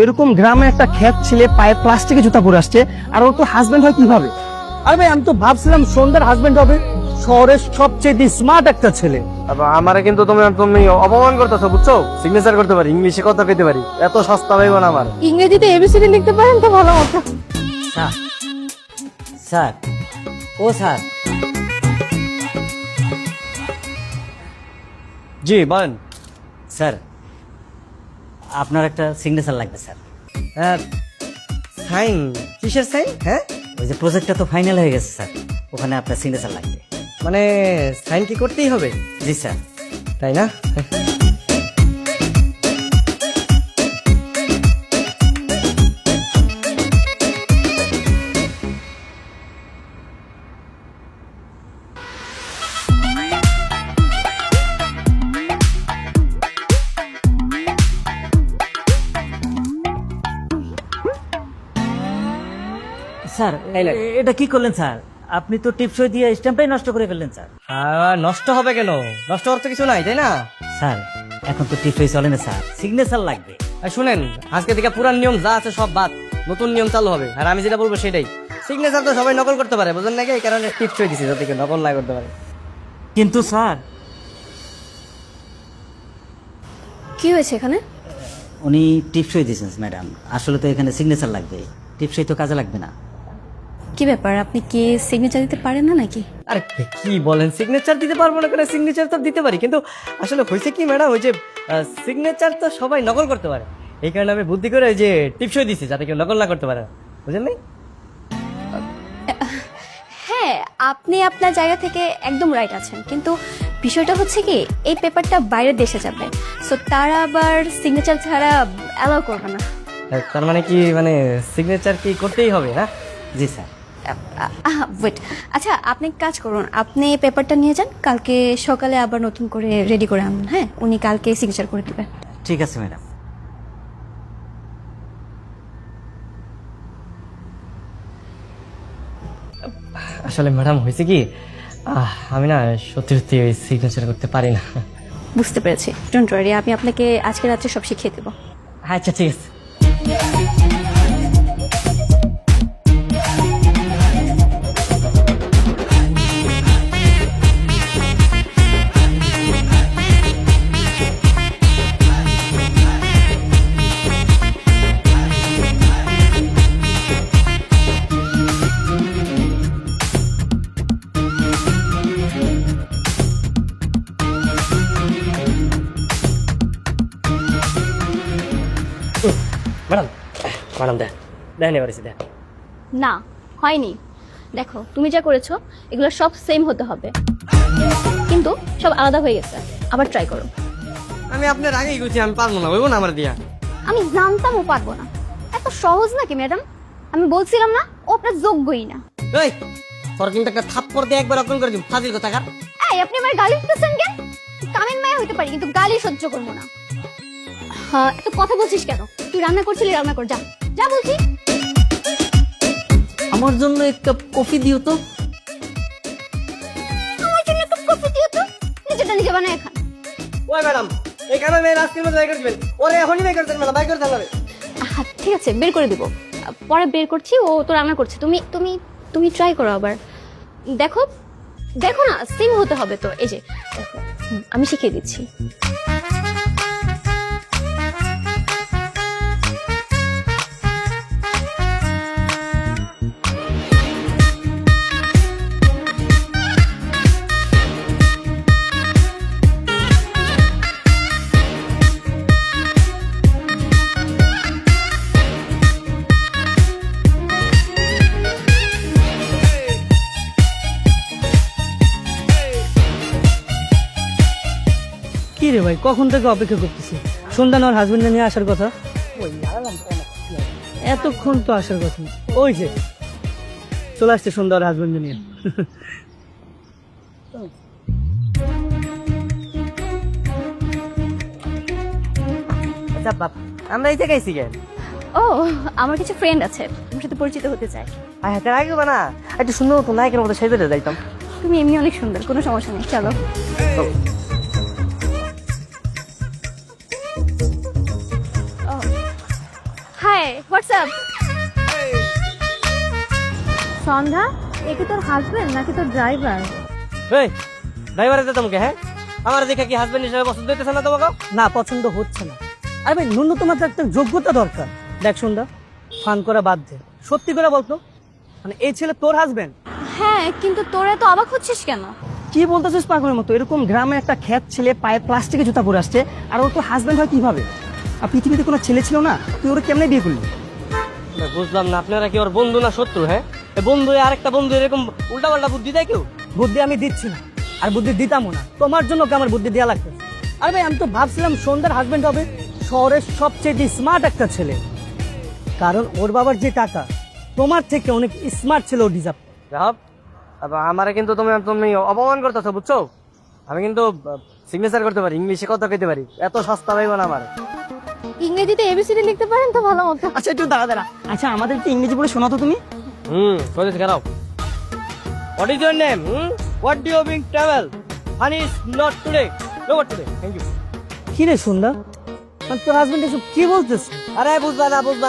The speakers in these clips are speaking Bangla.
এরকম গ্রামে একটা খ্যাত ছেলে পায়ে প্লাস্টিকের জুতা পরে আসছে, আর ওর তো হাজবেন্ড হয় কিভাবে? আরে ভাই, আমি তো ভাবছিলাম সন্ধ্যার হাজবেন্ড হবে, শহরের সবচেয়ে স্মার্ট একটা ছেলে। আমারে কিন্তু তুমি তুমি অপমান করতেছো, বুঝছো? সিগনেচার করতে পারি, ইংলিশে কথা কইতে পারি, এত সস্তা ভাইব না আমার। ইংরেজিতে এবিসিডি লিখতে পারেন তো ভালো মতো। স্যার, স্যার, ও স্যার, জি বলেন। স্যার আপনার একটা সিগনেচার লাগবে স্যার। হ্যাঁ, সাইন? কিসের সাইন? হ্যাঁ, ওই যে প্রজেক্টটা তো ফাইনাল হয়ে গেছে স্যার, ওখানে আপনার সিগনেচার লাগবে। মানে সাইন কি করতেই হবে? জি স্যার। তাই না? স্যার এটা কি করলেন স্যার? আপনি তো টিপসই দিয়ে স্ট্যাম্পটাই নষ্ট করে ফেললেন স্যার। নষ্ট হবে কেন? নষ্ট হওয়ার তো কিছু নাই, তাই না? স্যার এখন তো টিপসই চলে না স্যার, সিগনেচার লাগবে। আর শুনেন, আজকে থেকে পুরান নিয়ম যা আছে সব বাদ, নতুন নিয়ম চালু হবে। আর আমি যেটা বলবো সেটাই। সিগনেচার তো সবাই নকল করতে পারে, বুঝলেন নাকি? এই কারণে টিপসই দিছি যাতে কেউ নকল না করতে পারে। কিন্তু স্যার, কি হয়েছে এখানে? উনি টিপসই দিয়েছেন ম্যাডাম, আসলে তো এখানে সিগনেচার লাগবে, টিপসই তো কাজে লাগবে না। কি ব্যাপার, আপনি কি সিগনেচার দিতে পারেন না নাকি? আরে কি বলেন, সিগনেচার দিতে পারবো না কেন? সিগনেচার তো দিতে পারি, কিন্তু আসলে হয়েছে কি ম্যাডাম, ওই যে সিগনেচার তো সবাই নকল করতে পারে, এই কারণে আমি বুদ্ধি করে ওই যে টিপসই দিছি যাতে কেউ নকল না করতে পারে, বুঝলেন নাই? হ্যাঁ, আপনি আপনার জায়গা থেকে একদম রাইট আছেন, কিন্তু বিষয়টা হচ্ছে কি, এই পেপারটা বাইরের দেশে যাবে, সো তারা আবার সিগনেচার ছাড়া অ্যালাউ করবে না। তার মানে কি, মানে সিগনেচার কি করতেই হবে? হ্যাঁ, জি স্যার। ওয়েট, আচ্ছা আপনি এক কাজ করুন, আপনি পেপারটা নিয়ে যান, কালকে সকালে আবার নতুন করে রেডি করে আনুন। হ্যাঁ, উনি কালকে সিগনেচার করে দেবেন। ঠিক আছে ম্যাডাম। আসলে ম্যাডাম হয়েছে কি, আমি না সত্যি সত্যি ওই সিগনেচার করতে পারি না। বুঝতে পেরেছি, ডোন্ট ওয়ারি, আমি আপনাকে আজকে রাত্রে সব শিখিয়ে দেবো। আচ্ছা ঠিক আছে। ম্যাডাম, ম্যাডাম দেখ দেখ এবার দেখ। না, হয়নি। দেখো, তুমি যা করেছো এগুলো সব সেম হতে হবে, কিন্তু সব আলাদা হয়ে গেছে। আবার ট্রাই করো। আমি আপনার আগেই গেছি, আমি পারবো না, বলবো না আমার দিয়া। আমি জানতাম ও পারবো না, এত সহজ নাকি ম্যাডাম? আমি বলছিলাম না ও আপনার যোগ্যই না। এই তোর কিন্তু একটা থাপ্পড় দিয়ে একবার অপমান করে দিম, ফাজিল কথা কার। এই আপনি আমার গালি দিতেছেন কেন? কামিন মায়া হইতে পারি, কিন্তু গালি সহ্য করবো না। হ্যাঁ, এত কথা বলছিস কেন? তুই রান্না করছিলি, রান্না কর, যা যা বলছি। আমার জন্য এক কাপ কফি দিও তো। আমার জন্য একটু কফি দিও তো, নিজেটা নিজে বানায় খান। ওই ম্যাডাম, এই কারণে মেয়ে রাস্তার মধ্যে বাইর করে দিবেন, ওরে এখনই বাইর করে দেন, ম্যাডাম বাইর করে দেন। ঠিক আছে, বের করে দিব, পরে বের করছি। ও তো রান্না করছে, তুমি তুমি তুমি ট্রাই করো আবার। দেখো দেখো না, সেম হতে হবে তো। এই যে দেখো, আমি শিখিয়ে দিচ্ছি। কি রে ভাই, কখন থেকে অপেক্ষা করতেছি, সন্ধ্যা ওর হাজবেন্ড নিয়ে আসার কথা, এতক্ষণ তো আসার কথা না। ওই যে চলে আসছে সন্ধ্যা ওর হাজবেন্ড নিয়ে। আচ্ছা বাপ, আমরা এই জায়গায় আইছি কেন? ও, আমার কিছু ফ্রেন্ড আছে, তোমার সাথে পরিচিত হতে চায়। তার আগে না একটু সুন্দর মতো নায়কের মতো সেজে যাইতাম। তুমি এমনি অনেক সুন্দর, কোনো সমস্যা নেই, চলো। High WhatsApp. সন্ধ্যা, এ কি তোর হাজবেন্ড নাকি তোর ড্রাইভার? এই ড্রাইভারে তো তোমাকে, হ্যাঁ আমার দেখে কি হাজবেন্ড হিসেবে পছন্দ হইতেছে না তোমাকে? না, পছন্দ হচ্ছে না। আরে ভাই, ন্যূনতম তো একটা যোগ্যতা দরকার। দেখ সন্ধ্যা, ফান করা বাদ দে, সত্যি করে বলতো, মানে এই ছেলে তোর হাজবেন্ড? হ্যাঁ, কিন্তু তোরা তো অবাক হচ্ছিস কেন? কি বলতেছিস পাগলের মতো? এরকম গ্রামে একটা খ্যাত ছেলে পায়ে প্লাস্টিকের জুতা পরে আসছে, আর ও তো হাজবেন্ড হয় কিভাবে? আর পৃথিবীতে কোনো ছেলে ছিল না, তুই ওরা কেমনে বিয়ে করলি? না, বুঝলাম না, আপনারা কি ওর বন্ধু না শত্রু? হ্যাঁ এ বন্ধু আরেকটা বন্ধু এরকম উল্টা পাল্টা বুদ্ধি দেয় কেউ? বুদ্ধি আমি দিচ্ছি না, আর বুদ্ধি দিতামও না। তোমার জন্য কি আমার বুদ্ধি দেওয়া লাগবে? আরে ভাই, আমি তো ভাবছিলাম সন্ধ্যার হাজবেন্ড হবে শহরের সবচেয়ে স্মার্ট একটা ছেলে, কারণ ওর বাবার যে টাকা, তোমার থেকে অনেক স্মার্ট ছেলে ও ডিজার্ভ। রাহাব, আমারে কিন্তু তুমি তুমি অপমান করতেছো, বুঝছো? আমি কিন্তু সিগনেচার করতে পারি, ইংলিশে কথা কইতে পারি, এত সস্তা পাইব না আমার। ইংরেজিতে এবিসিডি লিখতে পারেন তো ভালো মতো। আচ্ছা একটু দাঁড়া দাঁড়া, আচ্ছা আমাদের একটু ইংরেজি বলে শোনাতো তুমি। কইতেছি খারাপ। What is your name? What do you being travel? Honey is not today, no what today, thank you. কি রে সন্ধ্যা, মানে তোর হাজবেন্ড এসব কি বলতেছে? আরে বুঝবা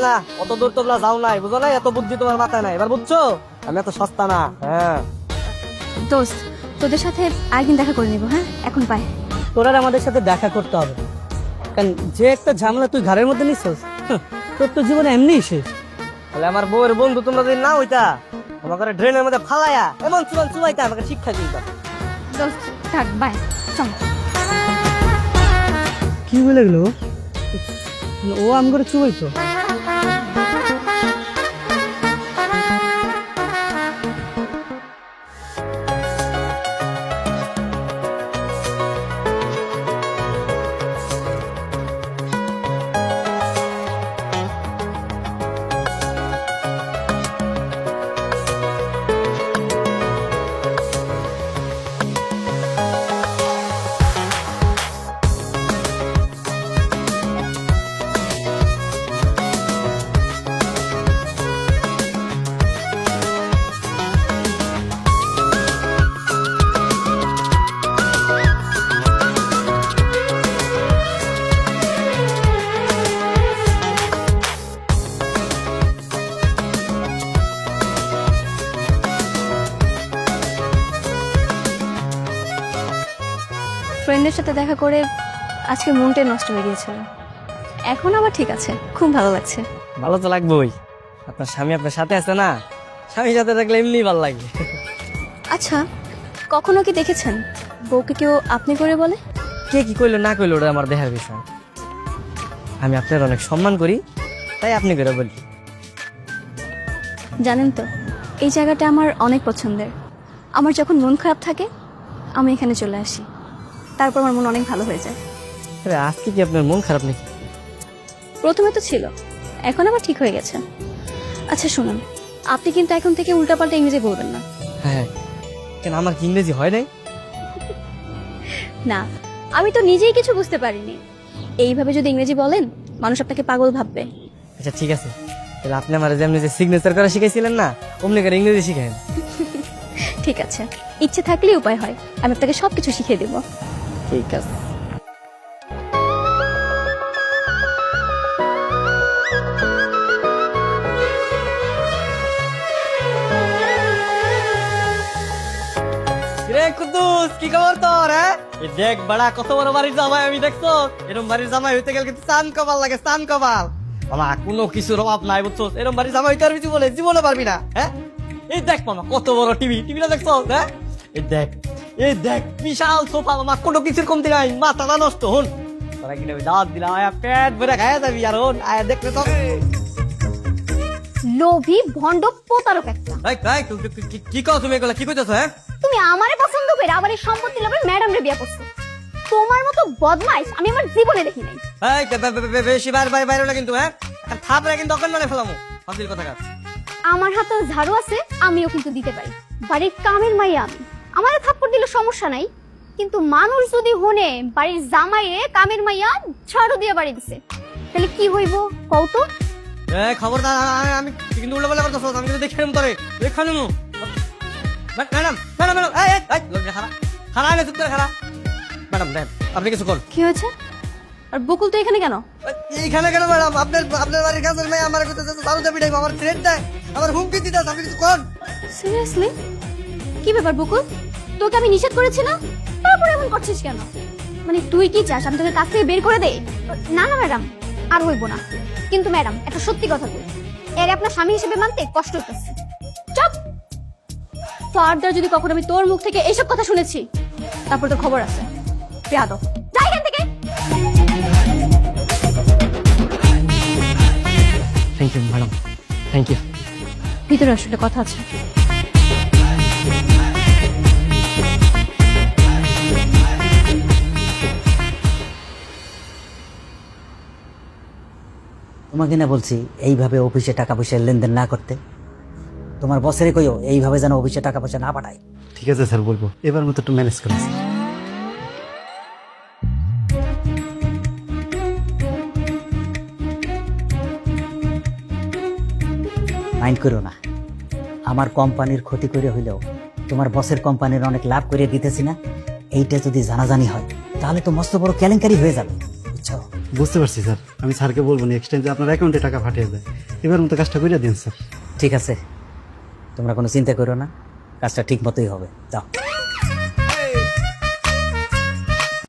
না, অত দূর তোমরা যাও নাই, বুঝো না? এত বুদ্ধি তোমার মাথায় নাই, এবার বুঝছো? আমি এত সস্তা না। হ্যাঁ দোস্ত, তোদের সাথে আরেকদিন দেখা করে নিব। হ্যাঁ, এখন বাই। তোর আর আমাদের সাথে দেখা করতে হবে, কারণ যে একটা ঝামেলা তুই ঘরের মধ্যে নিছিস, তোর তো জীবনে এমনিই শেষ। তাহলে আমার বউয়ের বন্ধু তোমরা যদি না হইতা, আমাকে ড্রেনের মধ্যে ফালায়া এমন চুবাইতা, আমাকে শিক্ষা দিতা। দোস্ত থাক, বাই, চল। কি বলে গেল ও? আম করে চুবাইতো? ফ্রেন্ডের সাথে দেখা করে আজকে মনটাই নষ্ট হয়ে গিয়েছিল, এখন আবার ঠিক আছে, খুব ভালো লাগছে। ভালো তো লাগবেই, আপনার স্বামী আপনার সাথে আছে না, স্বামীর সাথে থাকলে এমনি ভালো লাগে। আচ্ছা, কখনো কি দেখেছেন বউকে কেউ আপনি করে বলে? কে কি কইলো না কইলো ওটা আমার দেখার বিষয়। আমি আপনার অনেক সম্মান করি, তাই আপনি করে বলি। জানেন তো, এই জায়গাটা আমার অনেক পছন্দের। আমার যখন মন খারাপ থাকে আমি এখানে চলে আসি, তারপর আমার মন অনেক ভালো হয়ে যায়। আরে আজকে কি আপনার মন খারাপ নাকি? প্রথমে তো ছিল, এখন আবার ঠিক হয়ে গেছে। আচ্ছা শুনুন, আপনি কিন্তু এখন থেকে উল্টাপাল্টা ইংরেজি বলবেন না। হ্যাঁ, কেন আমার কি ইংরেজি হয় নাই? না, আমি তো নিজেই কিছু বুঝতে পারিনি। এইভাবে যদি ইংরেজি বলেন, মানুষ আপনাকে পাগল ভাববে। আচ্ছা ঠিক আছে, তাহলে আপনি আমার যেমনি যে সিগনেচার করা শিখাইছিলেন না, অমনি করে ইংরেজি শিখাইন। ঠিক আছে, ইচ্ছে থাকলেই উপায় হয়, আমি আপনাকে সবকিছু শিখিয়ে দেবো। ঠিক আছে। রে কুদ্দুস, কি খবর তোর? হ্যাঁ এই দেখ বড়া, কত বড় বাড়ির জামাই আমি, দেখছো? এরকম বাড়ির জামাই হইতে গেলে কিন্তু চান কপাল লাগে, চান কপাল। মামা কোনো কিছুর অভাব নাই, বুঝছো? এরকম বাড়ির জামাই হইতে পারবি জীবনে? জীবনে পারবি না। হ্যাঁ এই দেখ মামা, কত বড় টিভিটা দেখছো? হ্যাঁ এই দেখ বিশাল সোফা, মামা কোনো কিছুর কমতি নাই, মাথাটা নষ্ট। হন তোরা কিনে দাওয়াত দিলাম, আয়া পেট ভরে খায়া যাবি। আর হন আয়া দেখলে তো লোভী ভণ্ড প্রতারক একটা। কি কও তুমি এগুলা? কি কইতেছো? হ্যাঁ তুমি আমারে পছন্দ করে আবার এই সম্পত্তি লাভের ম্যাডাম রে বিয়ে করছো। তোমার মতো বদমাইশ আমি আমার জীবনে দেখি নাই। বেশি বাইরে না কিন্তু। হ্যাঁ থাপড়ে কিন্তু অকন মানে ফেলামো, ফাজিল কথা কাজ। আমার হাতেও ঝাড়ু আছে, আমিও কিন্তু দিতে পারি। বাড়ির কামের মাইয়া আমি, আমারে থাপ্পড় দিলে সমস্যা নাই, কিন্তু মানুষ যদি হনে বাড়ির জামাইরে কামের মাইয়া ঝাড়ু দিয়ে বাড়ি দিছে, তাহলে কি হইব কও তো? খবরদার, আমি কিন্তু উল্টাপাল্টা করতেছো, আমি কিন্তু দেখে নেব তোরে, দেখে নেব। ম্যাডাম খারাপ খারাপ, চুপ করে খারাপ। ম্যাডাম দেন, আপনি কিছু করুন। কি হয়েছে? আর বকুল তো এখানে কেন? এইখানে কেন ম্যাডাম? আপনার বাড়ির কাছের মেয়ে আমার কথা চালু যাবি আমার থ্রেড দেয়, আমার হুমকি দিতে আপনি কিছু কর। সিরিয়াসলি? কি ব্যাপার বকুল, তোকে আমি নিষেধ করেছি না, তারপরে এমন করছিস কেন? মানে তুই কি চাস আমি তোকে কাছ থেকে বের করে দেই? না না ম্যাডাম, আর হইব না। কিন্তু ম্যাডাম একটা সত্যি কথা বলি, এর আপনার স্বামী হিসেবে মানতে কষ্ট হচ্ছে। চুপ! ফার্দার যদি কখনো আমি তোর মুখ থেকে এইসব কথা শুনেছি, তারপর তোর খবর আছে। বেয়াদব, যা এখান থেকে। Thank you madam, thank you. ভিতরে আসলে কথা আছে। তোমাকে না বলছি এইভাবে অফিসে টাকা পয়সার লেনদেন না করতে। তোমার বসেরে কইও এইভাবে যেন অফিসে টাকা পয়সা না পাঠায়। ঠিক আছে স্যার, বলবো। এবার মতো একটু ম্যানেজ করুন স্যার। মাইন্ড করো না, আমার কোম্পানির ক্ষতি করে হইলেও তোমার বসের কোম্পানির অনেক লাভ করে দিতেছি না। এইটা যদি জানাজানি হয় তাহলে তো মস্ত বড় কেলেঙ্কারি হয়ে যাবে, বুঝছো? বুঝতে পারছি স্যার, আমি স্যারকে বলবো নেক্সট টাইম যে আপনার অ্যাকাউন্টে টাকা পাঠিয়ে দেয়। এবার মতো কাজটা করে দিন স্যার। ঠিক আছে, তোমরা কোনো চিন্তা করো না, কাজটা ঠিক মতোই হবে। যাও।